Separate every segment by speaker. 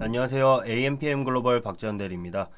Speaker 1: 안녕하세요. AMPM 글로벌 박지현 대리입니다.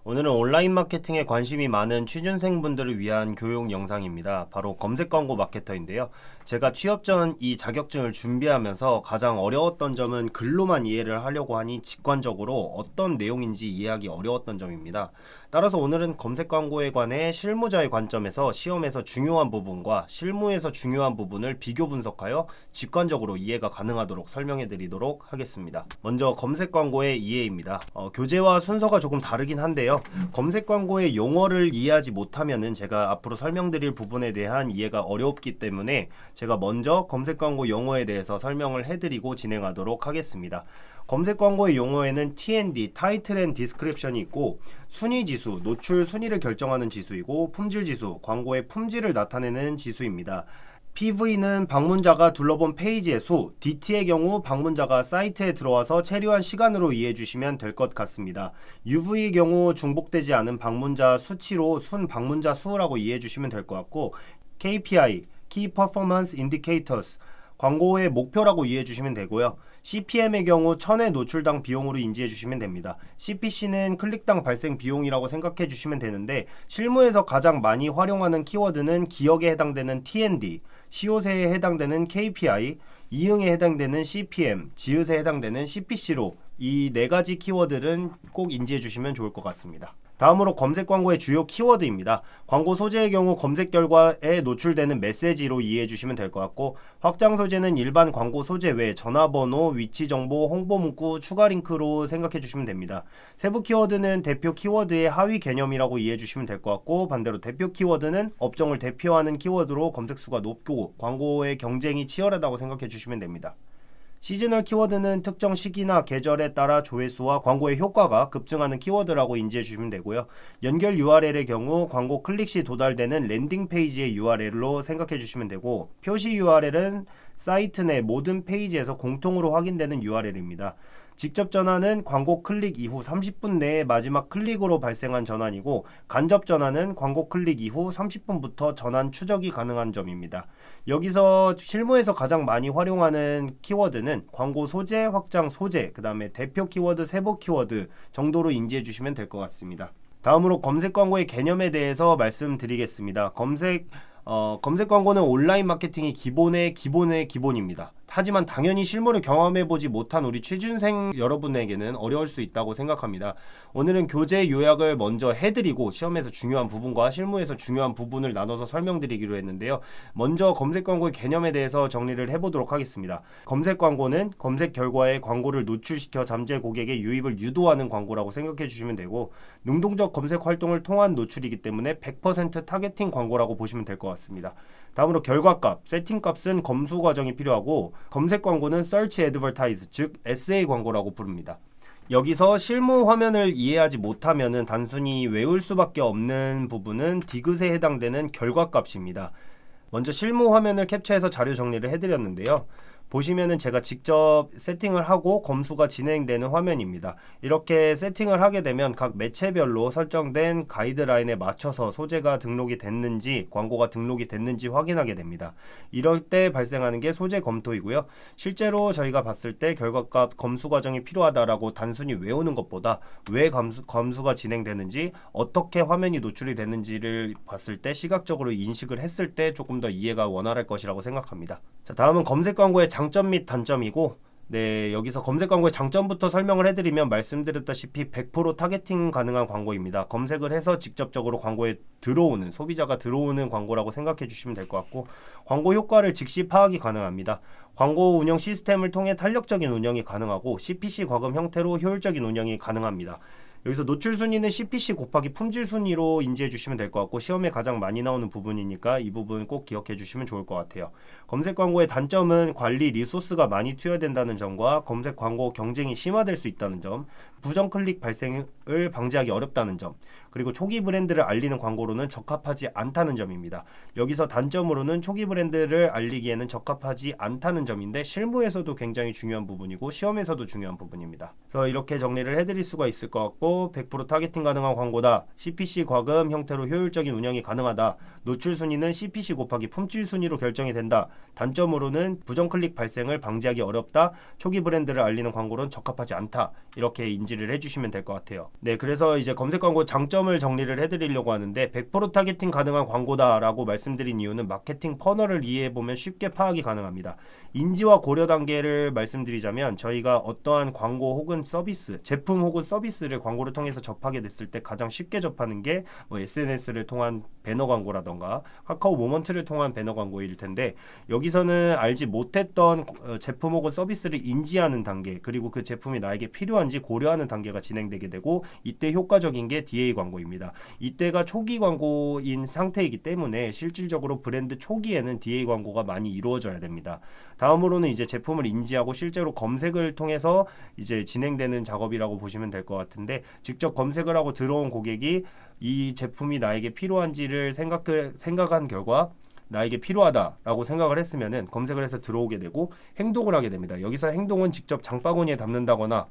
Speaker 1: 오늘은 온라인 마케팅에 관심이 많은 취준생분들을 위한 교육 영상입니다. 바로 검색 광고 마케터인데요. 제가 취업 전 이 자격증을 준비하면서 가장 어려웠던 점은 글로만 이해를 하려고 하니 직관적으로 어떤 내용인지 이해하기 어려웠던 점입니다. 따라서 오늘은 검색 광고에 관해 실무자의 관점에서 시험에서 중요한 부분과 실무에서 중요한 부분을 비교 분석하여 직관적으로 이해가 가능하도록 설명해 드리도록 하겠습니다. 먼저 검색 광고의 이해입니다. 교재와 순서가 조금 다르긴 한데요. 검색 광고의 용어를 이해하지 못하면은 제가 앞으로 설명드릴 부분에 대한 이해가 어렵기 때문에 제가 먼저 검색 광고 용어에 대해서 설명을 해드리고 진행하도록 하겠습니다. 검색 광고의 용어에는 T&D, 타이틀 앤 디스크립션이 있고 순위 지수, 노출 순위를 결정하는 지수이고 품질 지수, 광고의 품질을 나타내는 지수입니다. PV는 방문자가 둘러본 페이지의 수, DT의 경우 방문자가 사이트에 들어와서 체류한 시간으로 이해해 주시면 될 것 같습니다. UV의 경우 중복되지 않은 방문자 수치로 순 방문자 수라고 이해해 주시면 될 것 같고 KPI, Key Performance Indicators, 광고의 목표라고 이해해 주시면 되고요. CPM의 경우 1000회 노출당 비용으로 인지해 주시면 됩니다. CPC는 클릭당 발생 비용이라고 생각해 주시면 되는데 실무에서 가장 많이 활용하는 키워드는 기억에 해당되는 T&D, 시옷에 해당되는 KPI, 이응에 해당되는 CPM, 지읒에 해당되는 CPC로 이 네 가지 키워드는 꼭 인지해 주시면 좋을 것 같습니다. 다음으로 검색 광고의 주요 키워드입니다. 광고 소재의 경우 검색 결과에 노출되는 메시지로 이해해 주시면 될 것 같고 확장 소재는 일반 광고 소재 외 전화번호, 위치 정보, 홍보 문구, 추가 링크로 생각해 주시면 됩니다. 세부 키워드는 대표 키워드의 하위 개념이라고 이해해 주시면 될 것 같고 반대로 대표 키워드는 업종을 대표하는 키워드로 검색수가 높고 광고의 경쟁이 치열하다고 생각해 주시면 됩니다. 시즈널 키워드는 특정 시기나 계절에 따라 조회수와 광고의 효과가 급증하는 키워드라고 인지해 주시면 되고요. 연결 URL의 경우 광고 클릭 시 도달되는 랜딩 페이지의 URL로 생각해 주시면 되고 표시 URL은 사이트 내 모든 페이지에서 공통으로 확인되는 URL입니다. 직접 전환은 광고 클릭 이후 30분 내에 마지막 클릭으로 발생한 전환이고 간접 전환은 광고 클릭 이후 30분부터 전환 추적이 가능한 점입니다. 여기서 실무에서 가장 많이 활용하는 키워드는 광고 소재, 확장 소재, 그 다음에 대표 키워드, 세부 키워드 정도로 인지해 주시면 될 것 같습니다. 다음으로 검색 광고의 개념에 대해서 말씀드리겠습니다. 검색 광고는 온라인 마케팅이 기본의 기본입니다. 하지만 당연히 실무를 경험해보지 못한 우리 취준생 여러분에게는 어려울 수 있다고 생각합니다. 오늘은 교재 요약을 먼저 해드리고 시험에서 중요한 부분과 실무에서 중요한 부분을 나눠서 설명드리기로 했는데요. 먼저 검색 광고의 개념에 대해서 정리를 해보도록 하겠습니다. 검색 광고는 검색 결과에 광고를 노출시켜 잠재 고객의 유입을 유도하는 광고라고 생각해 주시면 되고 능동적 검색 활동을 통한 노출이기 때문에 100% 타겟팅 광고라고 보시면 될 것 같습니다. 다음으로 결과값, 세팅값은 검수 과정이 필요하고 검색 광고는 Search Advertise, 즉 SA 광고라고 부릅니다. 여기서 실무 화면을 이해하지 못하면은 단순히 외울 수밖에 없는 부분은 디귿에 해당되는 결과값입니다. 먼저 실무 화면을 캡처해서 자료 정리를 해드렸는데요. 보시면은 제가 직접 세팅을 하고 검수가 진행되는 화면입니다. 이렇게 세팅을 하게 되면 각 매체별로 설정된 가이드라인에 맞춰서 소재가 등록이 됐는지 광고가 등록이 됐는지 확인하게 됩니다. 이럴 때 발생하는 게 소재 검토이고요. 실제로 저희가 봤을 때 결과값 검수 과정이 필요하다라고 단순히 외우는 것보다 왜 검수가 진행되는지 어떻게 화면이 노출이 됐는지를 봤을 때 시각적으로 인식을 했을 때 조금 더 이해가 원활할 것이라고 생각합니다. 자, 다음은 검색 광고의 장점 및 단점이고 여기서 검색 광고의 장점부터 설명을 해드리면 말씀드렸다시피 100% 타겟팅 가능한 광고입니다. 검색을 해서 직접적으로 광고에 들어오는 소비자가 들어오는 광고라고 생각해 주시면 될 것 같고 광고 효과를 즉시 파악이 가능합니다. 광고 운영 시스템을 통해 탄력적인 운영이 가능하고 CPC 과금 형태로 효율적인 운영이 가능합니다. 여기서 노출 순위는 CPC 곱하기 품질 순위로 인지해 주시면 될 것 같고 시험에 가장 많이 나오는 부분이니까 이 부분 꼭 기억해 주시면 좋을 것 같아요. 검색 광고의 단점은 관리 리소스가 많이 투여된다는 점과 검색 광고 경쟁이 심화될 수 있다는 점, 부정 클릭 발생을 방지하기 어렵다는 점, 그리고 초기 브랜드를 알리는 광고로는 적합하지 않다는 점입니다. 여기서 단점으로는 초기 브랜드를 알리기에는 적합하지 않다는 점인데 실무에서도 굉장히 중요한 부분이고 시험에서도 중요한 부분입니다. 그래서 이렇게 정리를 해드릴 수가 있을 것 같고 100% 타겟팅 가능한 광고다. CPC 과금 형태로 효율적인 운영이 가능하다. 노출 순위는 CPC 곱하기 품질 순위로 결정이 된다. 단점으로는 부정 클릭 발생을 방지하기 어렵다. 초기 브랜드를 알리는 광고로는 적합하지 않다. 이렇게 인지를 해주시면 될 것 같아요. 네, 그래서 이제 검색 광고 장점을 정리를 해드리려고 하는데 100% 타겟팅 가능한 광고다라고 말씀드린 이유는 마케팅 퍼널을 이해해보면 쉽게 파악이 가능합니다. 인지와 고려 단계를 말씀드리자면 저희가 어떠한 광고 혹은 서비스, 제품 혹은 서비스를 광고를 통해서 접하게 됐을 때 가장 쉽게 접하는 게 SNS를 통한 배너 광고라던가 카카오 모먼트를 통한 배너 광고일 텐데 여기서는 알지 못했던 제품 혹은 서비스를 인지하는 단계 그리고 그 제품이 나에게 필요한지 고려하는 단계가 진행되게 되고 이때 효과적인 게 DA 광고입니다. 이때가 초기 광고인 상태이기 때문에 실질적으로 브랜드 초기에는 DA 광고가 많이 이루어져야 됩니다. 다음으로는 이제 제품을 인지하고 실제로 검색을 통해서 이제 진행되는 작업이라고 보시면 될 것 같은데 직접 검색을 하고 들어온 고객이 이 제품이 나에게 필요한지를 생각한 결과 나에게 필요하다라고 생각을 했으면은 검색을 해서 들어오게 되고 행동을 하게 됩니다. 여기서 행동은 직접 장바구니에 담는다거나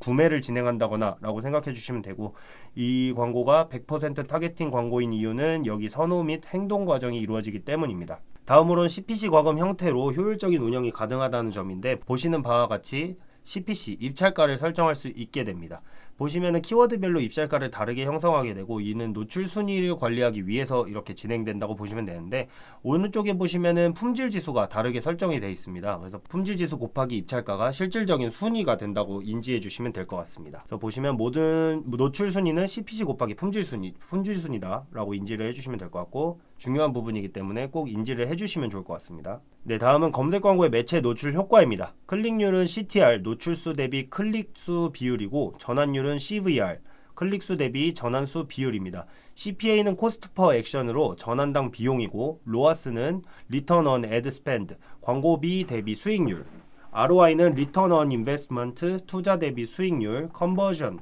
Speaker 1: 구매를 진행한다거나 라고 생각해 주시면 되고 이 광고가 100% 타겟팅 광고인 이유는 여기 선호 및 행동 과정이 이루어지기 때문입니다. 다음으로는 CPC 과금 형태로 효율적인 운영이 가능하다는 점인데 보시는 바와 같이 CPC 입찰가를 설정할 수 있게 됩니다. 보시면은 키워드별로 입찰가를 다르게 형성하게 되고 이는 노출 순위를 관리하기 위해서 이렇게 진행된다고 보시면 되는데 오른쪽에 보시면은 품질 지수가 다르게 설정이 되어 있습니다. 그래서 품질 지수 곱하기 입찰가가 실질적인 순위가 된다고 인지해 주시면 될 것 같습니다. 그래서 보시면 모든 노출 순위는 CPC 곱하기 품질 순위다라고 인지를 해주시면 될 것 같고 중요한 부분이기 때문에 꼭 인지를 해주시면 좋을 것 같습니다. 네, 다음은 검색 광고의 매체 노출 효과입니다. 클릭률은 CTR, 노출수 대비 클릭수 비율이고 전환율은 CVR, 클릭수 대비 전환수 비율입니다. CPA는 코스트 퍼 액션으로 전환당 비용이고 로아스는 리턴 언 애드 스펜드, 광고비 대비 수익률, ROI는 리턴 언 인베스트먼트, 투자 대비 수익률, 컨버전,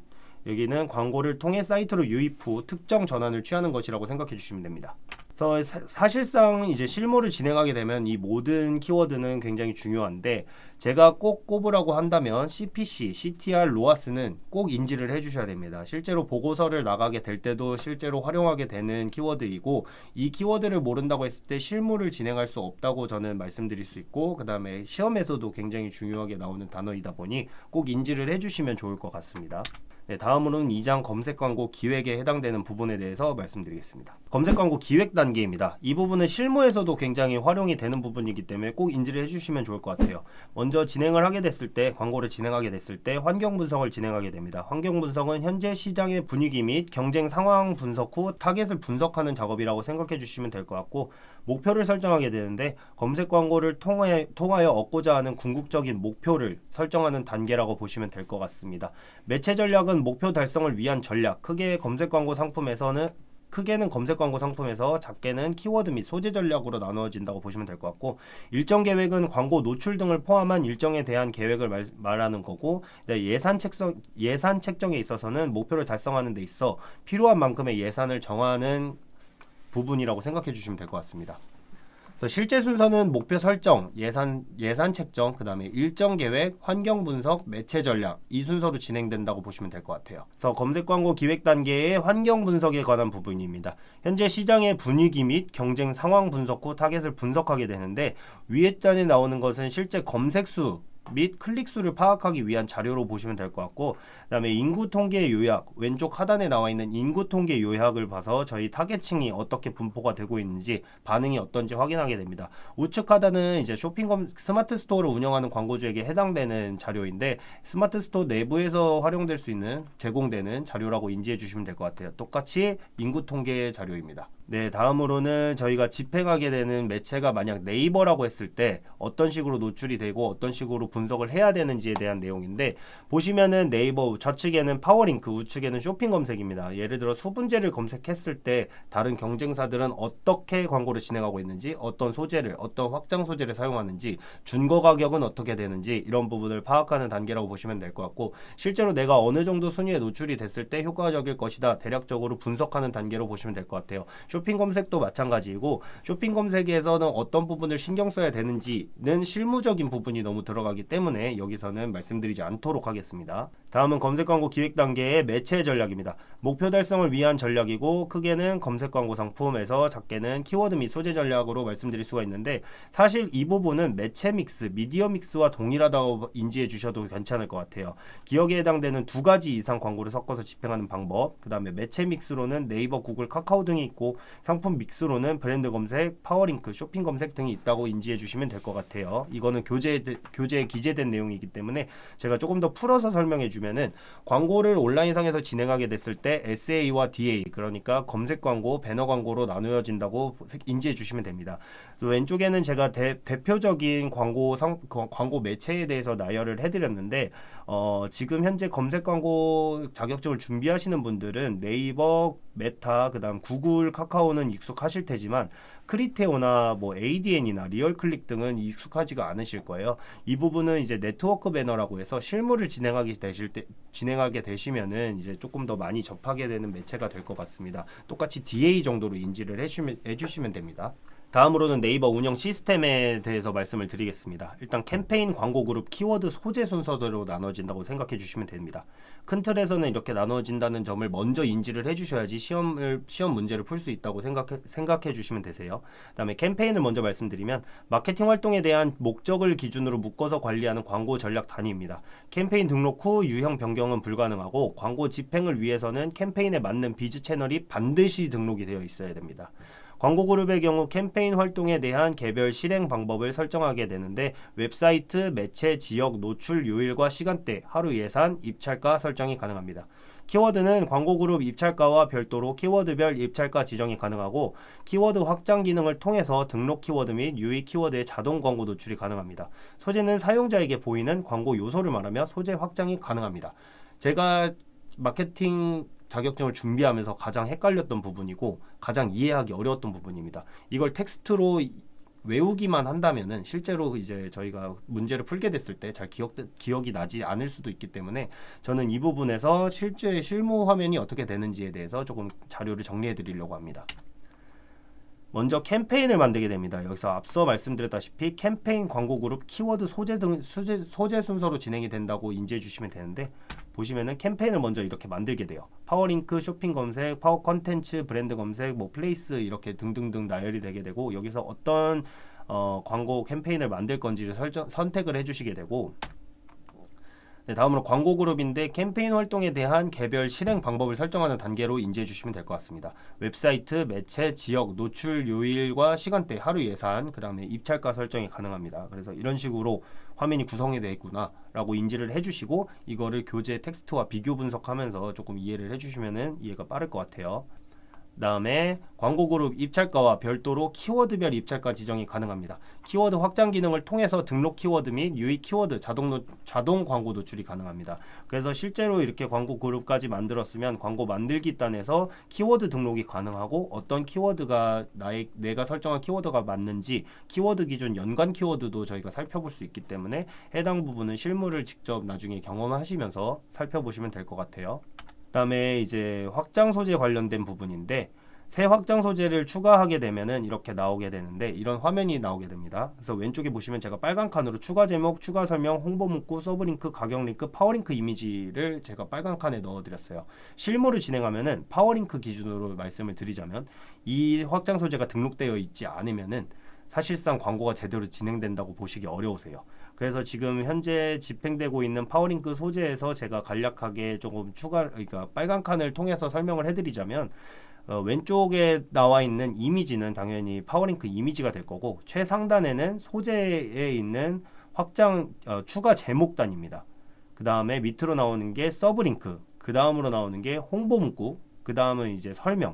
Speaker 1: 여기는 광고를 통해 사이트로 유입 후 특정 전환을 취하는 것이라고 생각해 주시면 됩니다. 그래서 사실상 이제 실무를 진행하게 되면 이 모든 키워드는 굉장히 중요한데 제가 꼭 꼽으라고 한다면 CPC, CTR, 로아스는 꼭 인지를 해주셔야 됩니다. 실제로 보고서를 나가게 될 때도 실제로 활용하게 되는 키워드이고 이 키워드를 모른다고 했을 때 실무를 진행할 수 없다고 저는 말씀드릴 수 있고 그 다음에 시험에서도 굉장히 중요하게 나오는 단어이다 보니 꼭 인지를 해주시면 좋을 것 같습니다. 네, 다음으로는 2장 검색 광고 기획에 해당되는 부분에 대해서 말씀드리겠습니다. 검색 광고 기획 단계입니다. 이 부분은 실무에서도 굉장히 활용이 되는 부분이기 때문에 꼭 인지를 해주시면 좋을 것 같아요. 먼저 진행을 하게 됐을 때 광고를 진행하게 됐을 때 환경 분석을 진행하게 됩니다. 환경 분석은 현재 시장의 분위기 및 경쟁 상황 분석 후 타겟을 분석하는 작업이라고 생각해 주시면 될 것 같고 목표를 설정하게 되는데 검색 광고를 통하여 얻고자 하는 궁극적인 목표를 설정하는 단계라고 보시면 될 것 같습니다. 매체 전략은 목표 달성을 위한 전략, 크게는 검색 광고 상품에서 작게는 키워드 및 소재 전략으로 나누어진다고 보시면 될 것 같고 일정 계획은 광고 노출 등을 포함한 일정에 대한 계획을 말하는 거고 예산 책정에 있어서는 목표를 달성하는 데 있어 필요한 만큼의 예산을 정하는 부분이라고 생각해 주시면 될 것 같습니다. 그래서 실제 순서는 목표 설정, 예산 책정, 그 다음에 일정 계획, 환경 분석, 매체 전략 이 순서로 진행된다고 보시면 될 것 같아요. 그래서 검색 광고 기획 단계의 환경 분석에 관한 부분입니다. 현재 시장의 분위기 및 경쟁 상황 분석 후 타겟을 분석하게 되는데 위에 단에 나오는 것은 실제 검색 수 및 클릭수를 파악하기 위한 자료로 보시면 될 것 같고 그 다음에 인구 통계 요약 왼쪽 하단에 나와 있는 인구 통계 요약을 봐서 저희 타겟층이 어떻게 분포가 되고 있는지 반응이 어떤지 확인하게 됩니다. 우측 하단은 이제 스마트 스토어를 운영하는 광고주에게 해당되는 자료인데 스마트 스토어 내부에서 활용될 수 있는 제공되는 자료라고 인지해 주시면 될 것 같아요. 똑같이 인구 통계 자료입니다. 네, 다음으로는 저희가 집행하게 되는 매체가 만약 네이버라고 했을 때 어떤 식으로 노출이 되고 어떤 식으로 분석을 해야 되는지에 대한 내용인데, 보시면은 네이버 좌측에는 파워링크, 우측에는 쇼핑 검색입니다. 예를 들어 수분제를 검색했을 때 다른 경쟁사들은 어떻게 광고를 진행하고 있는지, 어떤 소재를, 어떤 확장 소재를 사용하는지, 준거 가격은 어떻게 되는지, 이런 부분을 파악하는 단계라고 보시면 될 것 같고, 실제로 내가 어느 정도 순위에 노출이 됐을 때 효과적일 것이다, 대략적으로 분석하는 단계로 보시면 될 것 같아요. 쇼핑 검색도 마찬가지이고, 쇼핑 검색에서는 어떤 부분을 신경 써야 되는지는 실무적인 부분이 너무 들어가기 때문에 여기서는 말씀드리지 않도록 하겠습니다. 다음은 검색 광고 기획 단계의 매체 전략입니다. 목표 달성을 위한 전략이고, 크게는 검색 광고 상품에서 작게는 키워드 및 소재 전략으로 말씀드릴 수가 있는데, 사실 이 부분은 매체 믹스, 미디어 믹스와 동일하다고 인지해 주셔도 괜찮을 것 같아요. 기억에 해당되는 두 가지 이상 광고를 섞어서 집행하는 방법, 그 다음에 매체 믹스로는 네이버, 구글, 카카오 등이 있고, 상품 믹스로는 브랜드 검색, 파워링크, 쇼핑 검색 등이 있다고 인지해 주시면 될 것 같아요. 이거는 교재에 기재된 내용이기 때문에 제가 조금 더 풀어서 설명해 주면은, 광고를 온라인상에서 진행하게 됐을 때 SA와 DA, 그러니까 검색 광고, 배너 광고로 나누어진다고 인지해 주시면 됩니다. 왼쪽에는 제가 대표적인 광고 매체에 대해서 나열을 해드렸는데, 지금 현재 검색 광고 자격증을 준비하시는 분들은 네이버, 메타, 그다음 구글, 카카오는 익숙하실 테지만 크리테오나 뭐 ADN이나 리얼클릭 등은 익숙하지가 않으실 거예요. 이 부분은 이제 네트워크 배너라고 해서 실무를 진행하게 되시면은 이제 조금 더 많이 접하게 되는 매체가 될 것 같습니다. 똑같이 DA 정도로 인지를 해주시면 됩니다. 다음으로는 네이버 운영 시스템에 대해서 말씀을 드리겠습니다. 일단 캠페인, 광고 그룹, 키워드, 소재 순서대로 나눠진다고 생각해 주시면 됩니다. 큰 틀에서는 이렇게 나눠진다는 점을 먼저 인지를 해주셔야지 시험 문제를 풀 수 있다고 생각해 주시면 되세요. 그다음에 캠페인을 먼저 말씀드리면, 마케팅 활동에 대한 목적을 기준으로 묶어서 관리하는 광고 전략 단위입니다. 캠페인 등록 후 유형 변경은 불가능하고, 광고 집행을 위해서는 캠페인에 맞는 비즈 채널이 반드시 등록이 되어 있어야 됩니다. 광고 그룹의 경우 캠페인 활동에 대한 개별 실행 방법을 설정하게 되는데, 웹사이트, 매체, 지역, 노출 요일과 시간대, 하루 예산, 입찰가 설정이 가능합니다. 키워드는 광고 그룹 입찰가와 별도로 키워드별 입찰가 지정이 가능하고, 키워드 확장 기능을 통해서 등록 키워드 및 유의 키워드의 자동 광고 노출이 가능합니다. 소재는 사용자에게 보이는 광고 요소를 말하며 소재 확장이 가능합니다. 제가 마케팅 자격증을 준비하면서 가장 헷갈렸던 부분이고 가장 이해하기 어려웠던 부분입니다. 이걸 텍스트로 외우기만 한다면은 실제로 이제 저희가 문제를 풀게 됐을 때 잘 기억이 나지 않을 수도 있기 때문에, 저는 이 부분에서 실제 실무 화면이 어떻게 되는지에 대해서 조금 자료를 정리해 드리려고 합니다. 먼저 캠페인을 만들게 됩니다. 여기서 앞서 말씀드렸다시피 캠페인, 광고 그룹, 키워드, 소재 등 소재 순서로 진행이 된다고 인지해 주시면 되는데, 보시면은 캠페인을 먼저 이렇게 만들게 돼요. 파워링크, 쇼핑 검색, 파워 컨텐츠, 브랜드 검색, 뭐 플레이스 이렇게 등등등 나열이 되게 되고, 여기서 어떤 광고 캠페인을 만들 건지를 선택을 해주시게 되고, 네, 다음으로 광고 그룹인데 캠페인 활동에 대한 개별 실행 방법을 설정하는 단계로 인지해 주시면 될 것 같습니다. 웹사이트, 매체, 지역, 노출 요일과 시간대, 하루 예산, 그 다음에 입찰가 설정이 가능합니다. 그래서 이런 식으로 화면이 구성이 되어 있구나 라고 인지를 해주시고, 이거를 교재 텍스트와 비교 분석하면서 조금 이해를 해주시면 이해가 빠를 것 같아요. 다음에 광고 그룹 입찰가와 별도로 키워드별 입찰가 지정이 가능합니다. 키워드 확장 기능을 통해서 등록 키워드 및 유의 키워드 자동 광고 노출이 가능합니다. 그래서 실제로 이렇게 광고 그룹까지 만들었으면 광고 만들기 단에서 키워드 등록이 가능하고, 어떤 키워드가 내가 설정한 키워드가 맞는지 키워드 기준 연관 키워드도 저희가 살펴볼 수 있기 때문에, 해당 부분은 실무를 직접 나중에 경험하시면서 살펴보시면 될 것 같아요. 그다음에 이제 확장 소재 관련된 부분인데, 새 확장 소재를 추가하게 되면은 이렇게 나오게 되는데, 이런 화면이 나오게 됩니다. 그래서 왼쪽에 보시면 제가 빨간 칸으로 추가 제목, 추가 설명, 홍보 문구, 서브링크, 가격 링크, 파워링크 이미지를 제가 빨간 칸에 넣어드렸어요. 실무를 진행하면은 파워링크 기준으로 말씀을 드리자면, 이 확장 소재가 등록되어 있지 않으면은 사실상 광고가 제대로 진행된다고 보시기 어려우세요. 그래서 지금 현재 집행되고 있는 파워링크 소재에서 제가 간략하게 조금 그러니까 빨간 칸을 통해서 설명을 해드리자면, 왼쪽에 나와 있는 이미지는 당연히 파워링크 이미지가 될 거고, 최상단에는 소재에 있는 확장 추가 제목단입니다. 그 다음에 밑으로 나오는 게 서브링크, 그 다음으로 나오는 게 홍보 문구, 그 다음은 이제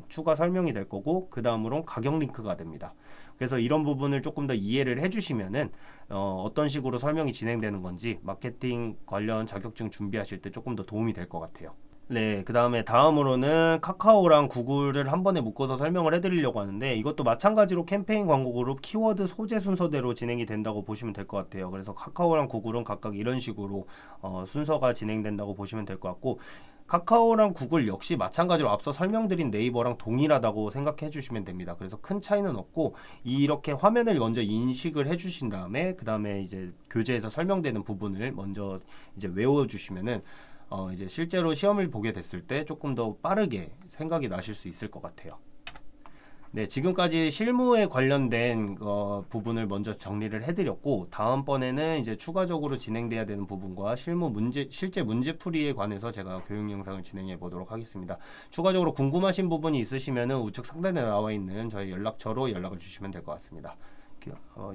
Speaker 1: 추가 설명이 될 거고, 그 다음으로는 가격 링크가 됩니다. 그래서 이런 부분을 조금 더 이해를 해주시면은 어떤 식으로 설명이 진행되는 건지 마케팅 관련 자격증 준비하실 때 조금 더 도움이 될 것 같아요. 네, 그 다음에 다음으로는 카카오랑 구글을 한 번에 묶어서 설명을 해드리려고 하는데, 이것도 마찬가지로 캠페인 광고 그룹 키워드 소재 순서대로 진행이 된다고 보시면 될 것 같아요. 그래서 카카오랑 구글은 각각 이런 식으로 순서가 진행된다고 보시면 될 것 같고, 카카오랑 구글 역시 마찬가지로 앞서 설명드린 네이버랑 동일하다고 생각해 주시면 됩니다. 그래서 큰 차이는 없고, 이렇게 화면을 먼저 인식을 해 주신 다음에 그 다음에 이제 교재에서 설명되는 부분을 먼저 이제 외워 주시면은 이제 실제로 시험을 보게 됐을 때 조금 더 빠르게 생각이 나실 수 있을 것 같아요. 네, 지금까지 실무에 관련된 부분을 먼저 정리를 해드렸고, 다음번에는 이제 추가적으로 진행돼야 되는 부분과 실제 문제풀이에 관해서 제가 교육 영상을 진행해 보도록 하겠습니다. 추가적으로 궁금하신 부분이 있으시면은 우측 상단에 나와 있는 저희 연락처로 연락을 주시면 될 것 같습니다.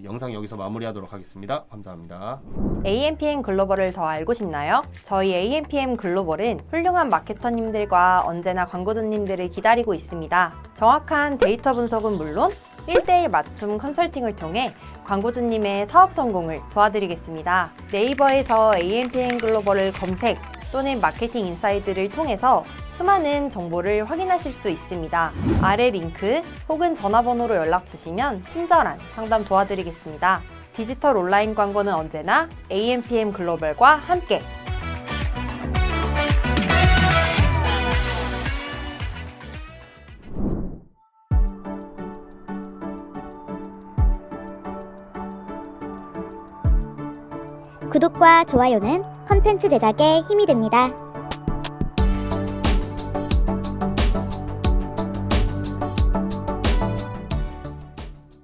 Speaker 1: 영상 여기서 마무리하도록 하겠습니다. 감사합니다.
Speaker 2: AMPM 글로벌을 더 알고 싶나요? 저희 AMPM 글로벌은 훌륭한 마케터님들과 언제나 광고주님들을 기다리고 있습니다. 정확한 데이터 분석은 물론 1:1 맞춤 컨설팅을 통해 광고주님의 사업 성공을 도와드리겠습니다. 네이버에서 AMPM 글로벌을 검색 또는 마케팅 인사이드를 통해서 수많은 정보를 확인하실 수 있습니다. 아래 링크 혹은 전화번호로 연락 주시면 친절한 상담 도와드리겠습니다. 디지털 온라인 광고는 언제나 AMPM 글로벌과 함께.
Speaker 3: 구독과 좋아요는 컨텐츠 제작에 힘이 됩니다.